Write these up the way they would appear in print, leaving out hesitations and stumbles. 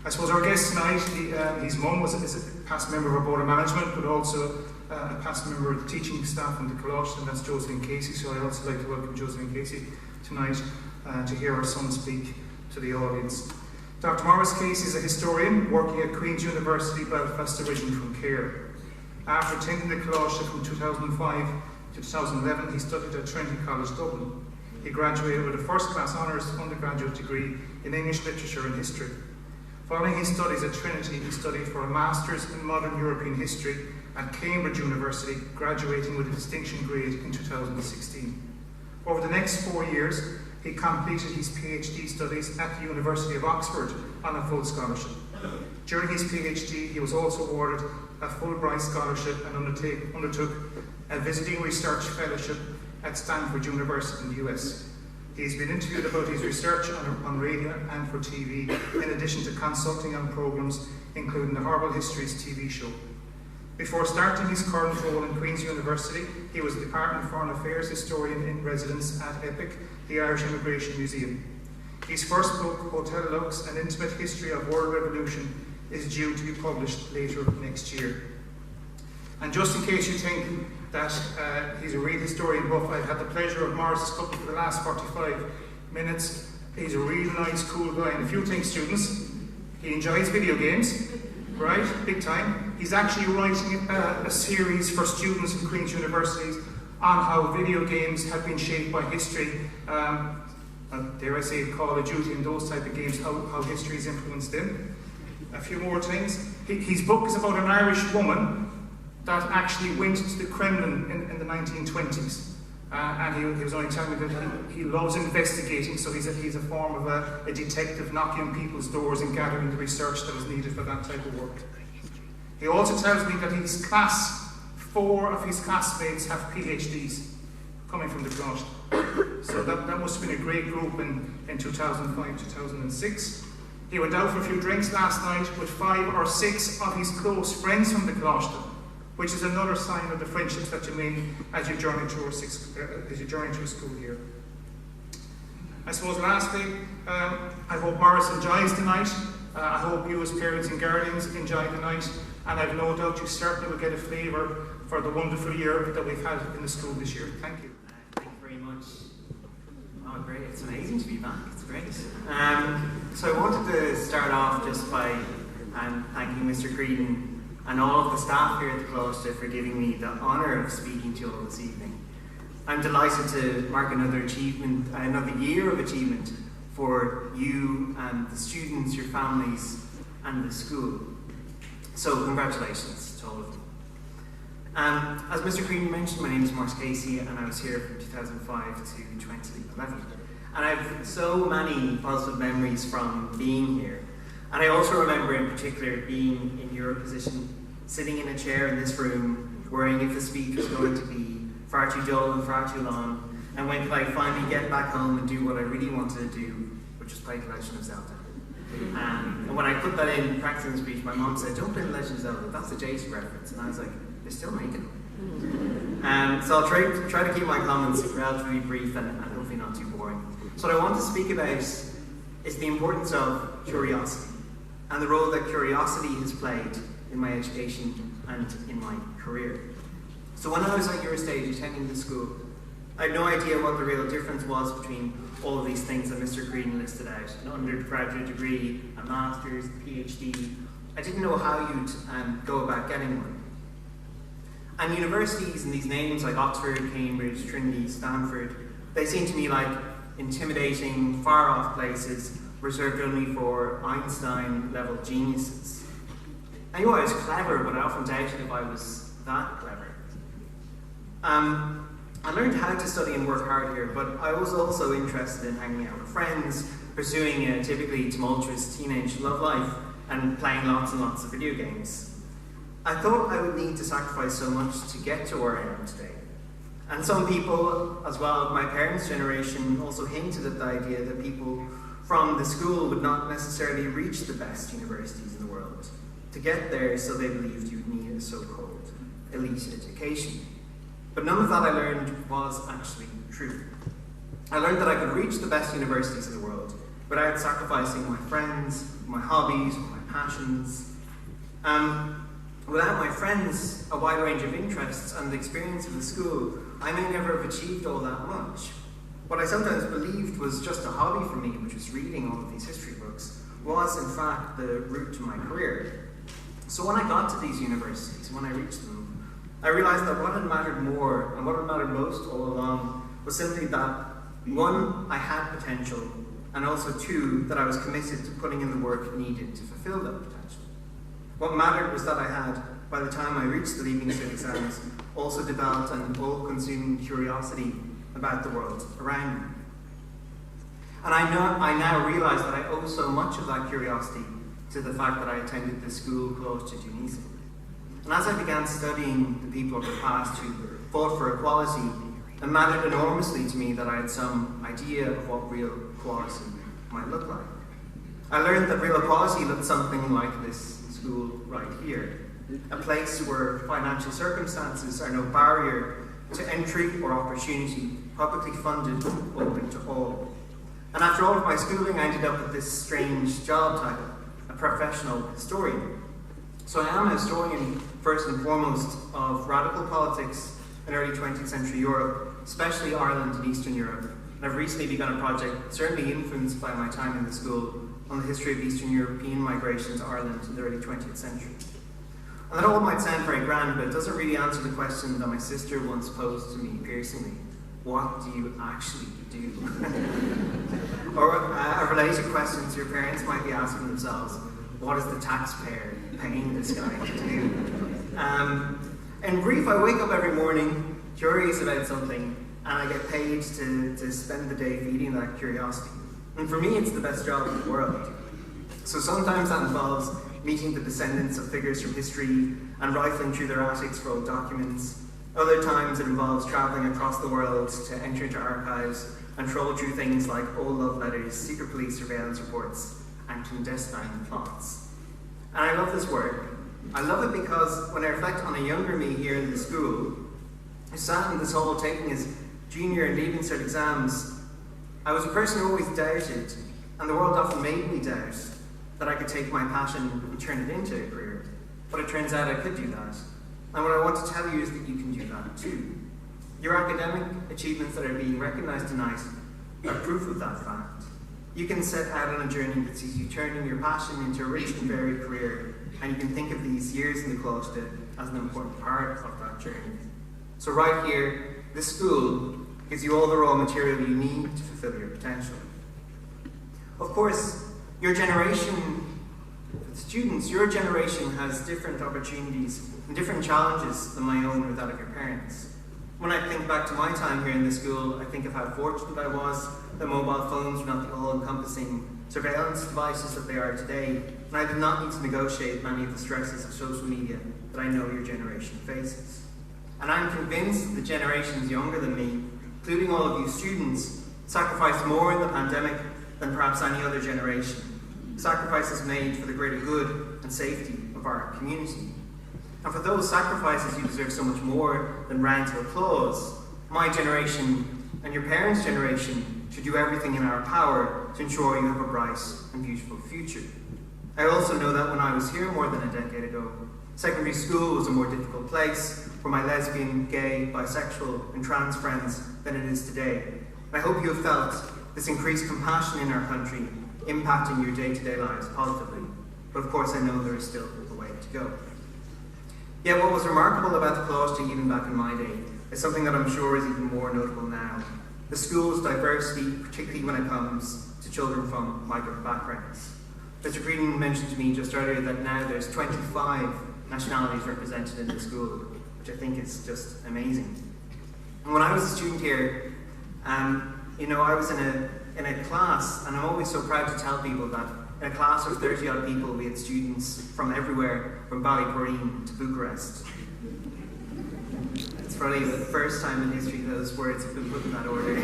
I suppose our guest tonight, his mum is a past member of our board of management, but also a past member of the teaching staff in the Coláiste, and that's Josephine Casey. So I'd also like to welcome Josephine Casey tonight to hear her son speak to the audience. Dr. Maurice Casey is a historian working at Queen's University, Belfast, originally from Cahir. After attending the Coláiste from 2005 to 2011, he studied at Trinity College, Dublin. He graduated with a first-class honours undergraduate degree in English Literature and History. Following his studies at Trinity, he studied for a Masters in Modern European History at Cambridge University, graduating with a distinction grade in 2016. Over the next 4 years, he completed his PhD studies at the University of Oxford on a full scholarship. During his PhD, he was also awarded a Fulbright scholarship and undertook a visiting research fellowship at Stanford University in the US. He's been interviewed about his research on radio and for TV, in addition to consulting on programs including the Horrible Histories TV show. Before starting his current role in Queen's University, he was a Department of Foreign Affairs historian in residence at EPIC, the Irish Immigration Museum. His first book, Hotel Lux, An Intimate History of World Revolution, is due to be published later next year. And just in case you think that he's a real historian buff, I've had the pleasure of Maurice's company for the last 45 minutes. He's a real nice, cool guy. And a few things, students, he enjoys video games, right? Big time. He's actually writing a series for students in Queen's Universities on how video games have been shaped by history. Dare I say Call of Duty and those type of games, how history has influenced them. A few more things. His book is about an Irish woman that actually went to the Kremlin in the 1920s. And he was only telling me that he loves investigating, so he's a form of a detective knocking on people's doors and gathering the research that is needed for that type of work. He also tells me that his class, 4 of his classmates have PhDs coming from the Coláiste. So that must have been a great group in 2005, 2006. He went out for a few drinks last night with 5 or 6 of his close friends from the Coláiste, which is another sign of the friendships that you make as you journey through a school year. I suppose lastly, I hope Maurice enjoys the night. I hope you as parents and guardians enjoy the night, and I've no doubt you certainly will get a flavour for the wonderful year that we've had in the school this year. Thank you. Thank you very much. Oh, great. It's amazing to be back. It's great. So I wanted to start off just by thanking Mr. Creedon and all of the staff here at the Coláiste for giving me the honour of speaking to you all this evening. I'm delighted to mark another achievement, another year of achievement for you and the students, your families, and the school. So congratulations to all of you. As Mr. Creedon mentioned, my name is Maurice Casey, and I was here from 2005 to 2011. And I have so many positive memories from being here. And I also remember in particular being in your position, sitting in a chair in this room, worrying if the speech was going to be far too dull and far too long, and when could I finally get back home and do what I really wanted to do, which was play The Legend of Zelda. And when I put that in practicing the speech, my mom said, "Don't play The Legend of Zelda, that's a Jason reference." And I was like, they're still making them. So I'll try to keep my comments relatively brief and hopefully not too boring. So what I want to speak about is the importance of curiosity and the role that curiosity has played in my education and in my career. So when I was at your stage attending the school, I had no idea what the real difference was between all of these things that Mr. Creedon listed out: an undergraduate degree, a master's, a PhD. I didn't know how you'd go about getting one. And universities and these names like Oxford, Cambridge, Trinity, Stanford, they seem to me like intimidating, far-off places reserved only for Einstein-level geniuses. I knew I was clever, but I often doubted if I was that clever. I learned how to study and work hard here, but I was also interested in hanging out with friends, pursuing a typically tumultuous teenage love life, and playing lots and lots of video games. I thought I would need to sacrifice so much to get to where I am today. And some people, as well as my parents' generation, also hinted at the idea that people from the school would not necessarily reach the best universities in the world. To get there, so they believed you'd need a so-called elite education. But none of that I learned was actually true. I learned that I could reach the best universities in the world without sacrificing my friends, my hobbies, my passions. Without my friends, a wide range of interests, and the experience of the school, I may never have achieved all that much. What I sometimes believed was just a hobby for me, which was reading all of these history books, was in fact the route to my career. So when I got to these universities, when I reached them, I realised that what had mattered more, and what had mattered most all along, was simply that, one, I had potential, and also two, that I was committed to putting in the work needed to fulfil that potential. What mattered was that I had, by the time I reached the Leaving Cert exams, also developed an all-consuming curiosity about the world around me. And I now realise that I owe so much of that curiosity to the fact that I attended the school close to Tunisia. And as I began studying the people of the past who fought for equality, it mattered enormously to me that I had some idea of what real equality might look like. I learned that real equality looked something like this school right here, a place where financial circumstances are no barrier to entry or opportunity, publicly funded, open to all. And after all of my schooling, I ended up with this strange job title, a professional historian. So I am a historian, first and foremost, of radical politics in early 20th century Europe, especially Ireland and Eastern Europe. And I've recently begun a project, certainly influenced by my time in the school, on the history of Eastern European migration to Ireland in the early 20th century. And that all might sound very grand, but it doesn't really answer the question that my sister once posed to me piercingly. What do you actually do? Or a related question to your parents might be asking themselves, what is the taxpayer paying this guy to do? In brief, I wake up every morning curious about something, and I get paid to spend the day feeding that curiosity. And for me, it's the best job in the world. So sometimes that involves meeting the descendants of figures from history and rifling through their attics for old documents. Other times it involves travelling across the world to enter into archives and troll through things like old love letters, secret police surveillance reports, and clandestine plots. And I love this work. I love it because when I reflect on a younger me here in the school, who sat in this hall taking his junior and leaving cert exams, I was a person who always doubted, and the world often made me doubt, that I could take my passion and turn it into a career. But it turns out I could do that. And what I want to tell you is that you can do that too. Your academic achievements that are being recognised tonight are proof of that fact. You can set out on a journey that sees you turning your passion into a rich and varied career, and you can think of these years in the cloister as an important part of that journey. So right here, this school gives you all the raw material you need to fulfill your potential. Of course, your generation, for the students, your generation has different opportunities and different challenges than my own or that of your parents. When I think back to my time here in the school, I think of how fortunate I was that mobile phones were not the all-encompassing surveillance devices that they are today, and I did not need to negotiate many of the stresses of social media that I know your generation faces. And I'm convinced that the generations younger than me, including all of you students, sacrificed more in the pandemic than perhaps any other generation. Sacrifices made for the greater good and safety of our community. And for those sacrifices, you deserve so much more than rant or applause. My generation and your parents' generation should do everything in our power to ensure you have a bright and beautiful future. I also know that when I was here more than a decade ago, secondary school was a more difficult place for my lesbian, gay, bisexual, and trans friends than it is today. And I hope you have felt this increased compassion in our country impacting your day-to-day lives positively. But of course I know there is still a way to go. Yet what was remarkable about the cloister even back in my day is something that I'm sure is even more notable now. The school's diversity, particularly when it comes to children from migrant backgrounds. Mr. Green mentioned to me just earlier that now there's 25 nationalities represented in the school, which I think is just amazing. And when I was a student here, I was in a class, and I'm always so proud to tell people that in a class of 30-odd people, we had students from everywhere, from Ballyporeen to Bucharest. It's probably the first time in history those words have been put in that order.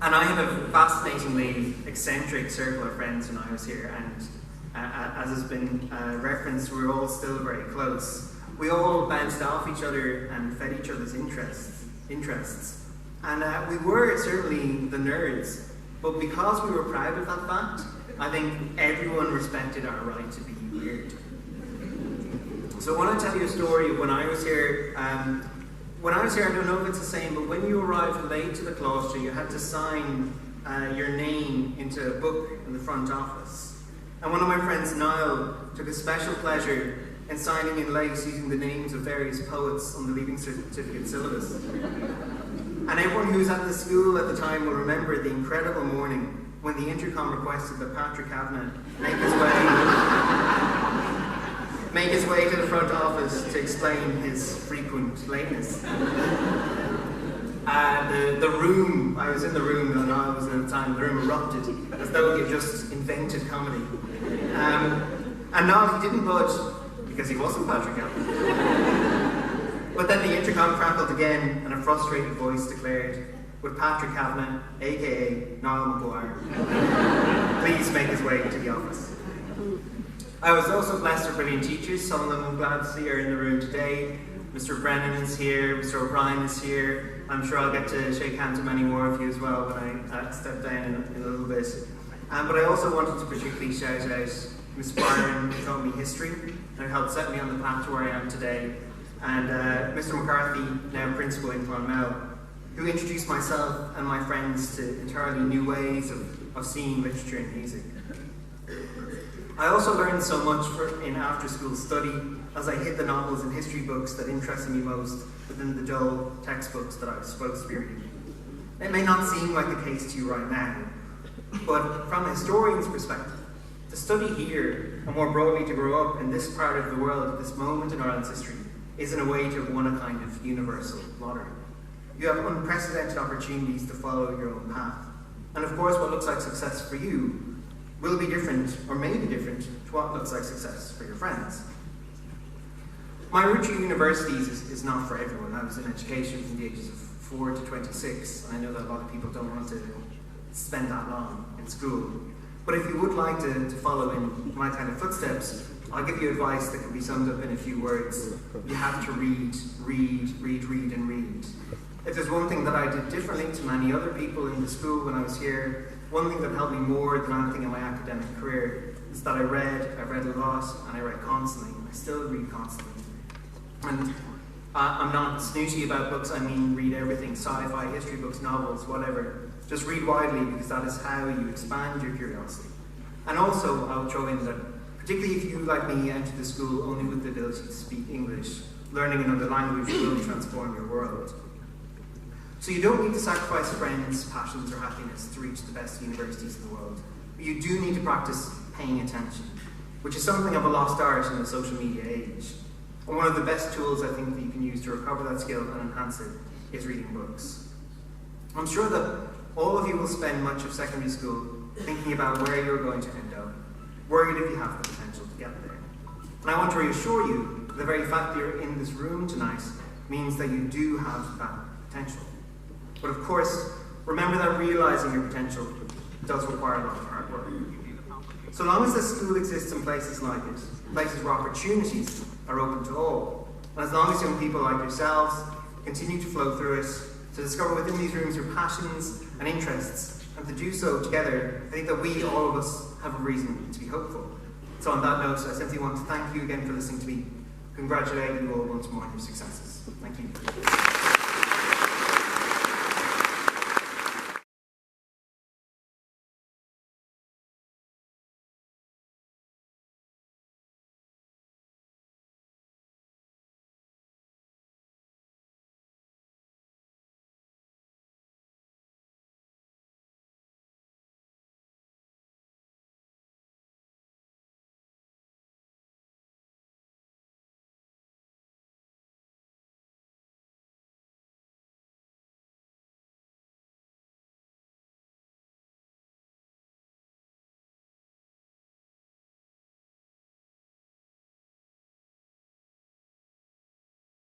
And I had a fascinatingly eccentric circle of friends when I was here, and as has been referenced, we're all still very close. We all bounced off each other and fed each other's interests. And we were certainly the nerds, But because we were proud of that fact, I think everyone respected our right to be weird. So I want to tell you a story of when I was here. When I was here, I don't know if it's the same, but when you arrived late to the cloister, you had to sign your name into a book in the front office. And one of my friends, Niall, took a special pleasure in signing in late using the names of various poets on the Leaving Certificate syllabus. And everyone who was at the school at the time will remember the incredible morning when the intercom requested that Patrick Kavanagh make his way to the front office to explain his frequent lateness. The room, I was in the room that I was in at the time, the room erupted as though he had just invented comedy. And no, he didn't budge because he wasn't Patrick Kavanagh. But then the intercom crackled again and a frustrated voice declared, "Would Patrick Kavanagh, aka Niall Maguire, please make his way to the office?" I was also blessed with brilliant teachers. Some of them I'm glad to see are in the room today. Mr. Brennan is here, Mr. O'Brien is here. I'm sure I'll get to shake hands with many more of you as well when I step down in a little bit. But I also wanted to particularly shout out Miss Byron, who taught me history and helped set me on the path to where I am today. And Mr. McCarthy, now Principal in Clonmel, who introduced myself and my friends to entirely new ways of seeing literature and music. I also learned so much in after-school study as I hit the novels and history books that interested me most within the dull textbooks that I was supposed to be reading. It may not seem like the case to you right now, but from a historian's perspective, to study here, and more broadly to grow up in this part of the world at this moment in Ireland's history, is in a way to have won a kind of universal lottery. You have unprecedented opportunities to follow your own path. And of course, what looks like success for you will be different, or may be different, to what looks like success for your friends. My route to universities is not for everyone. I was in education from the ages of 4 to 26. I know that a lot of people don't want to spend that long in school. But if you would like to follow in my kind of footsteps, I'll give you advice that can be summed up in a few words. You have to read, and read. If there's one thing that I did differently to many other people in the school when I was here, one thing that helped me more than anything in my academic career is that I read a lot, and I read constantly, and I still read constantly. And I'm not snooty about books, I mean read everything, sci-fi, history books, novels, whatever. Just read widely, because that is how you expand your curiosity. And also, I'll throw in that, particularly if you, like me, enter the school only with the ability to speak English, learning another language will transform your world. So you don't need to sacrifice friends, passions, or happiness to reach the best universities in the world. But you do need to practice paying attention, which is something of a lost art in the social media age. And one of the best tools I think that you can use to recover that skill and enhance it is reading books. I'm sure that all of you will spend much of secondary school thinking about where you're going to end up, worried if you have the potential to get there. And I want to reassure you that the very fact that you're in this room tonight means that you do have that potential. But of course, remember that realising your potential does require a lot of hard work. So long as the school exists in places like it, places where opportunities are open to all, and as long as young people like yourselves continue to flow through it, to discover within these rooms your passions and interests, and to do so together, I think that we, all of us, have a reason to be hopeful. So on that note, I simply want to thank you again for listening to me, congratulate you all once more on your successes. Thank you.